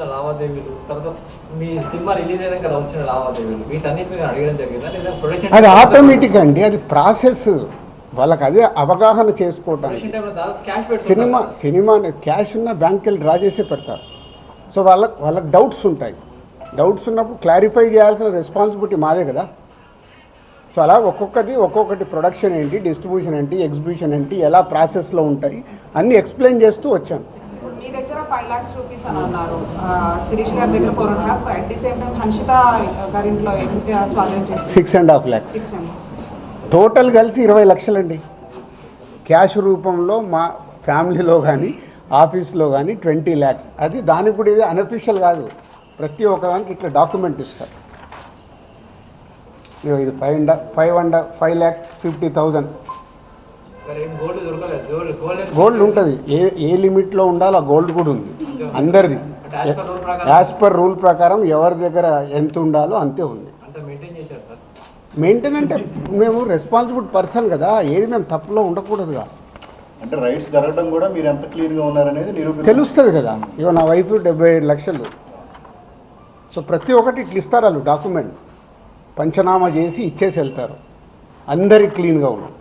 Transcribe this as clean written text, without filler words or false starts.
వచ్చిన లావాదేవీలు, తర్వాత మీ సినిమా రిలీజ్ అయినాక వచ్చిన లావాదేవీలు, వీటన్నిటి మీద అడగడం జరిగిందా లేదా ప్రొడక్షన్? అది ఆటోమేటిక్ అండి, అది ప్రాసెస్. వాళ్ళకి అదే అవగాహన చేసుకోవడానికి. సినిమా క్యాష్ ఉన్న బ్యాంక్కి వెళ్ళి డ్రా చేసే పెడతారు. సో వాళ్ళకి డౌట్స్ ఉంటాయి. డౌట్స్ ఉన్నప్పుడు క్లారిఫై చేయాల్సిన రెస్పాన్సిబిలిటీ మాదే కదా. సో అలా ఒక్కొక్కటి ప్రొడక్షన్ ఏంటి, డిస్ట్రిబ్యూషన్ ఏంటి, ఎగ్జిబిషన్ ఏంటి, ఎలా ప్రాసెస్లో ఉంటాయి అన్నీ ఎక్స్ప్లెయిన్ చేస్తూ వచ్చాను. మీ దగ్గర 5 lakhs రూపీస్ అని అన్నారు, శిరీష్ గారి దగ్గర 4.5, at the same time Hanshitha గారింట్లో ఎంత స్వాధీనం చేశారు? 6.5 lakhs. టోటల్ కలిసి 20 లక్షలండి. క్యాష్ రూపంలో మా ఫ్యామిలీలో కానీ ఆఫీస్లో కానీ 20 lakhs. అది దానికి కూడా ఇది అన్అఫీషియల్ కాదు, ప్రతి ఒక్కదానికి ఇట్లా డాక్యుమెంట్ ఇస్తారు. ఇది 5,50,000 గోల్డ్ ఉంటుంది. ఏ లిమిట్లో ఉండాలో ఆ గోల్డ్ కూడా ఉంది అందరిది. యాజ్ పర్ రూల్ ప్రకారం ఎవరి దగ్గర ఎంత ఉండాలో అంతే ఉంది. మెయింటైన్ అంటే మేము రెస్పాన్సిబుల్ పర్సన్ కదా, ఏది మేము తప్పులో ఉండకూడదుగా. అంటే రైట్స్ జరగడం కూడా మీరు ఎంత క్లీన్గా ఉన్నారనేది తెలుస్తుంది కదా. ఇగో నా వైఫ్ 75 లక్షలు. సో ప్రతి ఒక్కటి ఇట్లా ఇస్తారు వాళ్ళు డాక్యుమెంట్, పంచనామా చేసి ఇచ్చేసి వెళ్తారు. అందరికి క్లీన్గా ఉన్నాం.